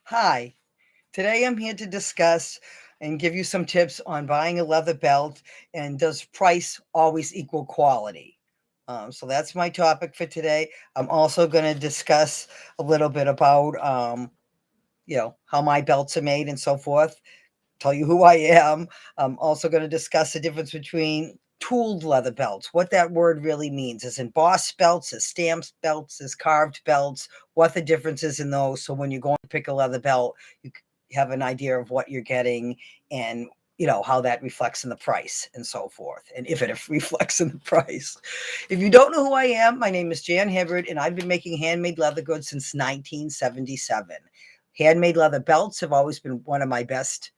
Hi, today I'm here to discuss and give you some tips on buying a leather belt and does price always equal quality? So that's my topic for today. I'm also going to discuss a little bit about, how my belts are made and so forth, tell you who I am. I'm also going to discuss the difference between tooled leather belts, what that word really means. Is embossed belts, is stamped belts, is carved belts, what the difference is in those. So when you're going to pick a leather belt, you have an idea of what you're getting and how that reflects in the price and so forth, and if it reflects in the price. If you don't know who I am, my name is Jan Hibbard, and I've been making handmade leather goods since 1977. Handmade leather belts have always been one of my best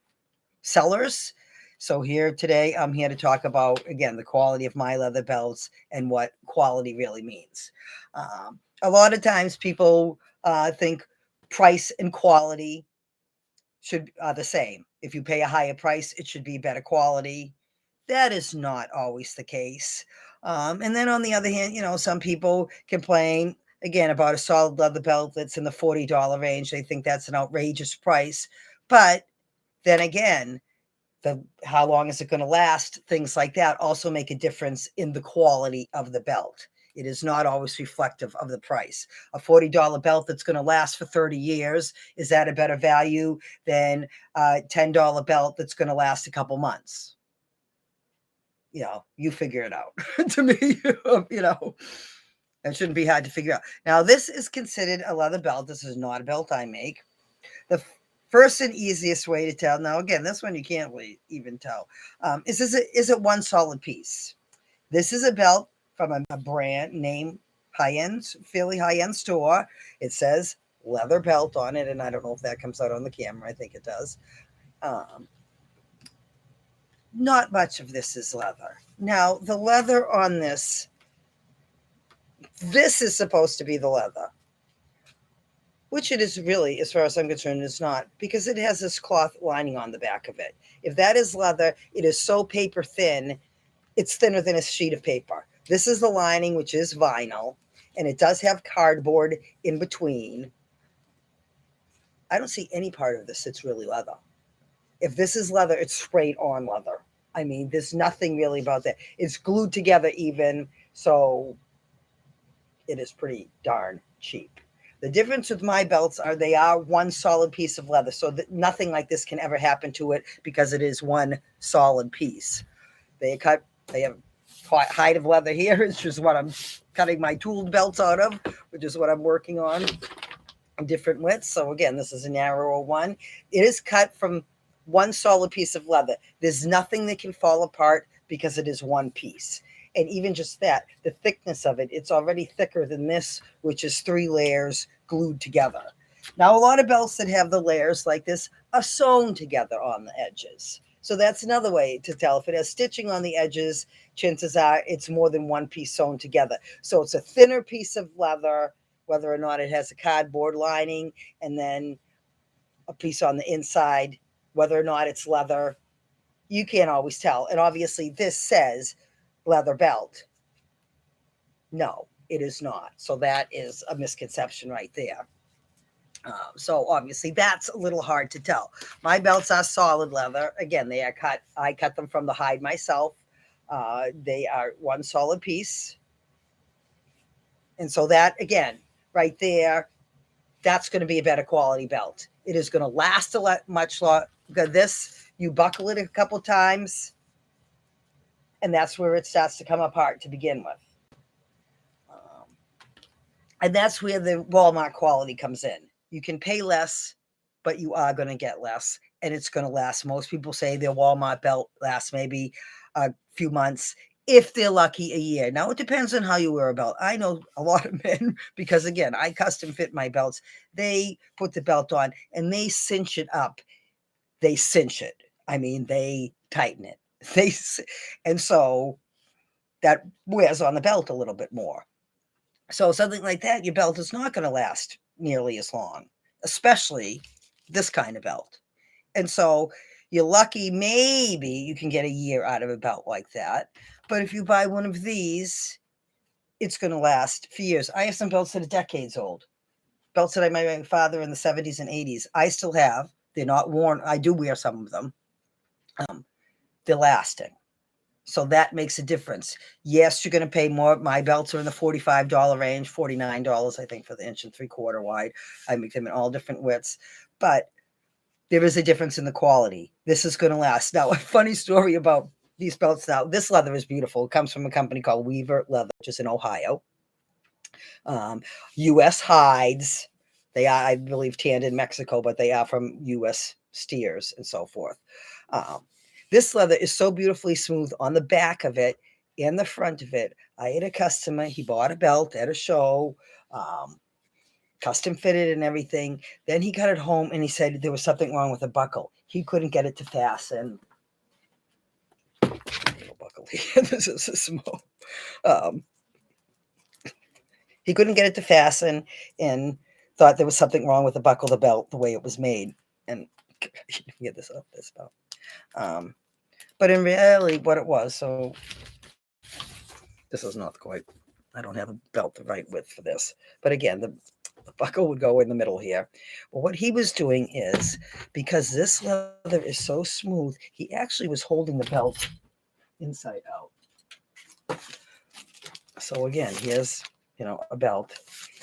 sellers. So here today, I'm here to talk about, again, the quality of my leather belts and what quality really means. A lot of times people think price and quality should are the same. If you pay a higher price, it should be better quality. That is not always the case. And then on the other hand, some people complain again about a solid leather belt that's in the $40 range. They think that's an outrageous price. But then again, the how long is it going to last, things like that also make a difference in the quality of the belt. It is not always reflective of the price. A $40 belt that's going to last for 30 years, is that a better value than a $10 belt that's going to last a couple months? You figure it out. To me, it shouldn't be hard to figure out. Now, this is considered a leather belt. This is not a belt I make. The first and easiest way to tell, now again, this one you can't really even tell, is it one solid piece? This is a belt from a brand name, fairly high end store. It says leather belt on it, and I don't know if that comes out on the camera. I think it does. Um, Not much of this is leather. Now, the leather on this is supposed to be the leather, which it is really, as far as I'm concerned, it's not, because it has this cloth lining on the back of it. If that is leather, it is so paper thin, it's thinner than a sheet of paper. This is the lining, which is vinyl, and it does have cardboard in between. I don't see any part of this that's really leather. If this is leather, it's straight on leather. I mean, there's nothing really about that. It's glued together even, so it is pretty darn cheap. The difference with my belts are they are one solid piece of leather, so that nothing like this can ever happen to it because it is one solid piece. They have hide of leather here, which is what I'm cutting my tooled belts out of, which is what I'm working on different widths. So again, this is a narrower one. It is cut from one solid piece of leather. There's nothing that can fall apart because it is one piece. And even just that, the thickness of it, it's already thicker than this, which is 3 layers glued together. Now, a lot of belts that have the layers like this are sewn together on the edges. So that's another way to tell. If it has stitching on the edges, chances are it's more than one piece sewn together. So it's a thinner piece of leather, whether or not it has a cardboard lining, and then a piece on the inside, whether or not it's leather. You can't always tell. And obviously, this says leather belt. No, it is not. So that is a misconception right there. So obviously that's a little hard to tell. My belts are solid leather. Again, they are cut. I cut them from the hide myself. They are one solid piece. And so that, again, right there, that's going to be a better quality belt. It is going to last a lot much longer. This, you buckle it a couple times, and that's where it starts to come apart to begin with. Um, and that's where the Walmart quality comes in. You can pay less, but you are going to get less, and it's going to last. Most people say their Walmart belt lasts maybe a few months, if they're lucky, a year. Now, it depends on how you wear a belt. I know a lot of men, because again, I custom fit my belts. They put the belt on and they cinch it up. They cinch it. I mean, they tighten it. They and so that wears on the belt a little bit more. So something like that, your belt is not going to last nearly as long, especially this kind of belt. And so you're lucky, maybe you can get a year out of a belt like that. But if you buy one of these, it's going to last for years. I have some belts that are decades old, belts that I made my father in the 70s and 80s, I still have. They're not worn. I do wear some of them. They're lasting. So that makes a difference. Yes, you're going to pay more. My belts are in the $45 range, $49, I think, for the 1.75 inch wide. I make them in all different widths, but there is a difference in the quality. This is going to last. Now, a funny story about these belts. Now, this leather is beautiful. It comes from a company called Weaver Leather, which is in Ohio. U.S. hides. They are, I believe, tanned in Mexico, but they are from U.S. steers and so forth. This leather is so beautifully smooth on the back of it and the front of it. I had a customer, he bought a belt at a show, custom fitted and everything. Then he got it home and he said there was something wrong with the buckle. He couldn't get it to fasten. Buckle here. This is a small. He couldn't get it to fasten and thought there was something wrong with the buckle of the belt, the way it was made. And get this up, this belt. But in reality, what it was, so this is not quite, I don't have a belt the right width for this. But again, the buckle would go in the middle here. Well, what he was doing is, because this leather is so smooth, he actually was holding the belt inside out. So again, here's, a belt.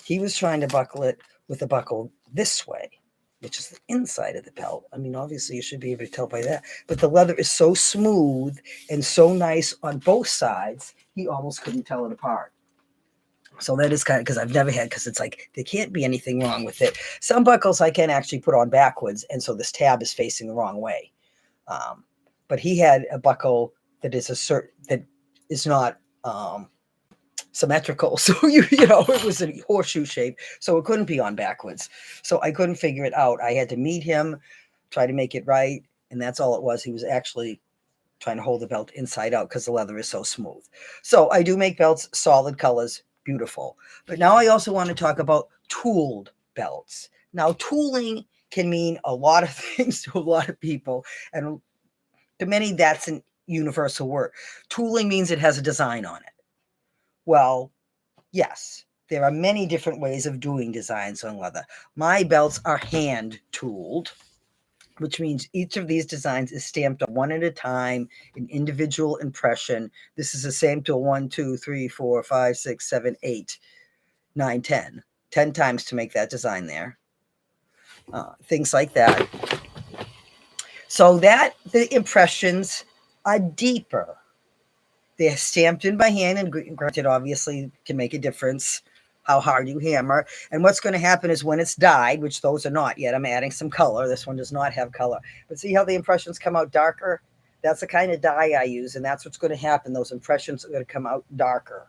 He was trying to buckle it with the buckle this way, which is the inside of the belt. I mean, obviously you should be able to tell by that, but the leather is so smooth and so nice on both sides, he almost couldn't tell it apart. So that is kind of, because I've never had, because it's like, there can't be anything wrong with it. Some buckles I can actually put on backwards, and so this tab is facing the wrong way. But he had a buckle that is that is not symmetrical. So, it was a horseshoe shape, so it couldn't be on backwards. So I couldn't figure it out. I had to meet him, try to make it right, and that's all it was. He was actually trying to hold the belt inside out because the leather is so smooth. So I do make belts, solid colors, beautiful. But now I also want to talk about tooled belts. Now, tooling can mean a lot of things to a lot of people, and to many, that's a universal word. Tooling means it has a design on it. Well, yes, there are many different ways of doing designs on leather. My belts are hand tooled, which means each of these designs is stamped on one at a time, an individual impression. This is the same tool 1, 2, 3, 4, 5, 6, 7, 8, 9, 10. 10 times to make that design there. Things like that. So that the impressions are deeper. They're stamped in by hand, and granted, obviously, can make a difference how hard you hammer. And what's going to happen is when it's dyed, which those are not yet, I'm adding some color. This one does not have color. But see how the impressions come out darker? That's the kind of dye I use, and that's what's going to happen. Those impressions are going to come out darker.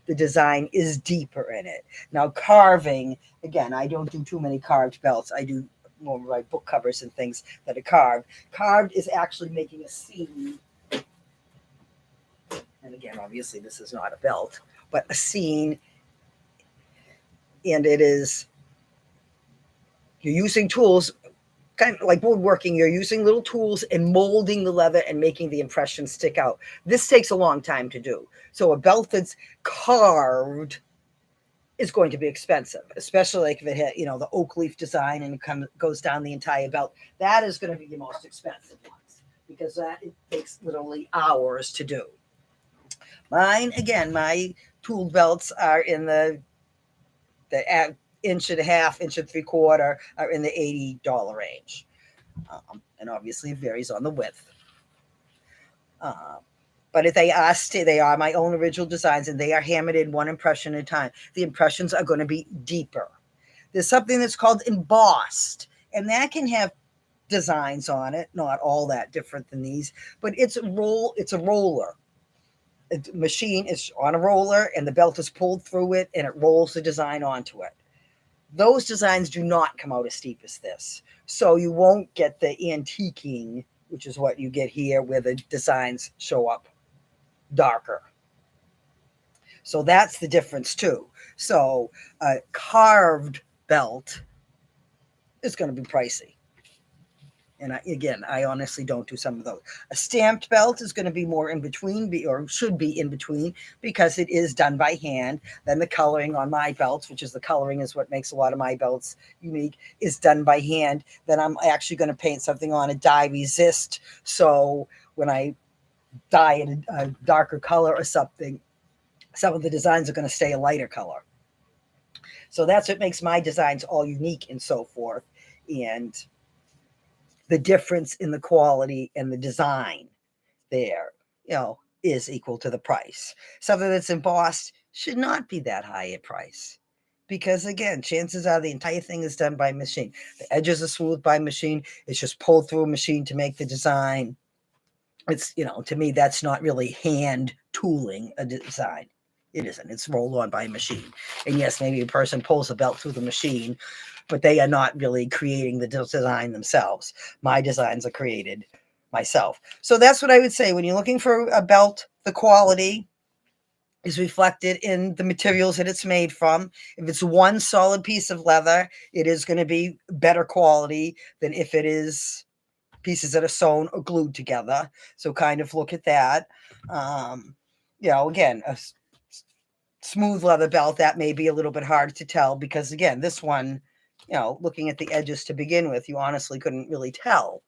The design is deeper in it. Now, carving, again, I don't do too many carved belts. I do more of my book covers and things that are carved. Carved is actually making a seam. And again, obviously, this is not a belt, but a seam. And it is, you're using tools, kind of like woodworking, you're using little tools and molding the leather and making the impression stick out. This takes a long time to do. So a belt that's carved is going to be expensive, especially like if it had, the oak leaf design and it goes down the entire belt. That is going to be the most expensive ones because it takes literally hours to do. Mine, again, my tooled belts are in the 1.5 inches, 1.75 are in the $80 range. And obviously it varies on the width. But if they are my own original designs, and they are hammered in one impression at a time. The impressions are going to be deeper. There's something that's called embossed, and that can have designs on it, not all that different than these, but it's a roller. A machine is on a roller, and the belt is pulled through it, and it rolls the design onto it. Those designs do not come out as steep as this. So you won't get the antiquing, which is what you get here, where the designs show up darker. So that's the difference too. So a carved belt is going to be pricey. And again, I honestly don't do some of those. A stamped belt is going to be more in between, or should be in between, because it is done by hand. Then the coloring on my belts, which is the coloring is what makes a lot of my belts unique, is done by hand. Then I'm actually going to paint something on a dye resist. So when I dye it a darker color or something, some of the designs are going to stay a lighter color. So that's what makes my designs all unique and so forth. And the difference in the quality and the design there, is equal to the price. Something that's embossed should not be that high a price. Because again, chances are the entire thing is done by machine. The edges are smoothed by machine. It's just pulled through a machine to make the design. It's, to me, that's not really hand tooling a design. It isn't. It's rolled on by a machine. And yes, maybe a person pulls a belt through the machine, but they are not really creating the design themselves. My designs are created myself. So that's what I would say. When you're looking for a belt, the quality is reflected in the materials that it's made from. If it's one solid piece of leather, it is going to be better quality than if it is pieces that are sewn or glued together. So kind of look at that. Again, a smooth leather belt, that may be a little bit hard to tell because, again, this one, looking at the edges to begin with, you honestly couldn't really tell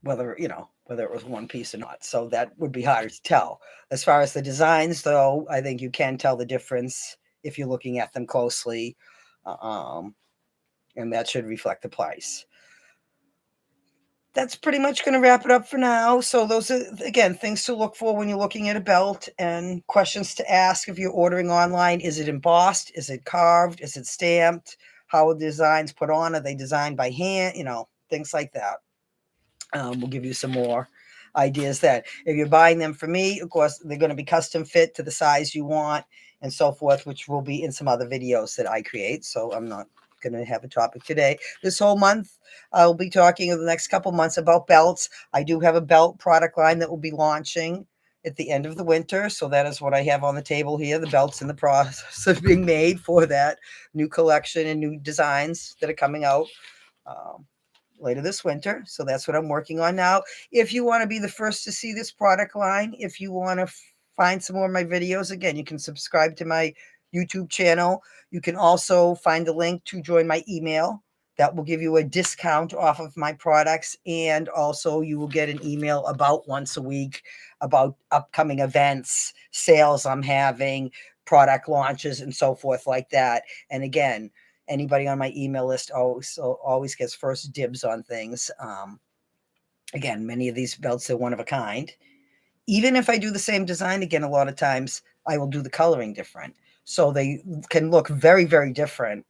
whether it was one piece or not. So that would be harder to tell. As far as the designs, though, I think you can tell the difference if you're looking at them closely, and that should reflect the price. That's pretty much going to wrap it up for now. So those are, again, things to look for when you're looking at a belt, and questions to ask if you're ordering online. Is it embossed? Is it carved? Is it stamped? How are the designs put on? Are they designed by hand? Things like that. We'll give you some more ideas that if you're buying them from me, of course, they're going to be custom fit to the size you want and so forth, which will be in some other videos that I create. So I'm not going to have a topic today. This whole month, I'll be talking in the next couple months about belts. I do have a belt product line that will be launching at the end of the winter. So that is what I have on the table here. The belts in the process of being made for that new collection and new designs that are coming out later this winter. So that's what I'm working on now. If you want to be the first to see this product line, if you want to find some more of my videos, again, you can subscribe to my YouTube channel. You can also find the link to join my email. That will give you a discount off of my products. And also you will get an email about once a week about upcoming events, sales I'm having, product launches, and so forth like that. And again, anybody on my email list always gets first dibs on things. Again, many of these belts are one of a kind. Even if I do the same design again, a lot of times I will do the coloring different. So they can look very, very different.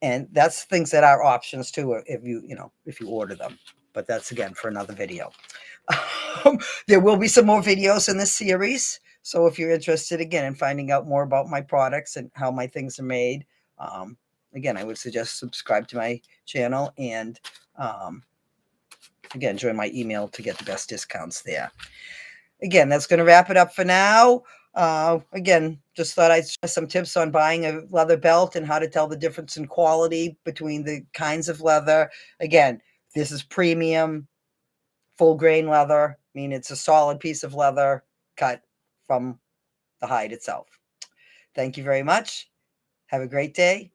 And that's things that are options too, if you order them. But that's, again, for another video. There will be some more videos in this series. So if you're interested, again, in finding out more about my products and how my things are made, again, I would suggest subscribe to my channel and, again, join my email to get the best discounts there. Again, that's going to wrap it up for now. Again, just thought I'd share some tips on buying a leather belt and how to tell the difference in quality between the kinds of leather. Again, this is premium, full grain leather. I mean, it's a solid piece of leather cut from the hide itself. Thank you very much. Have a great day.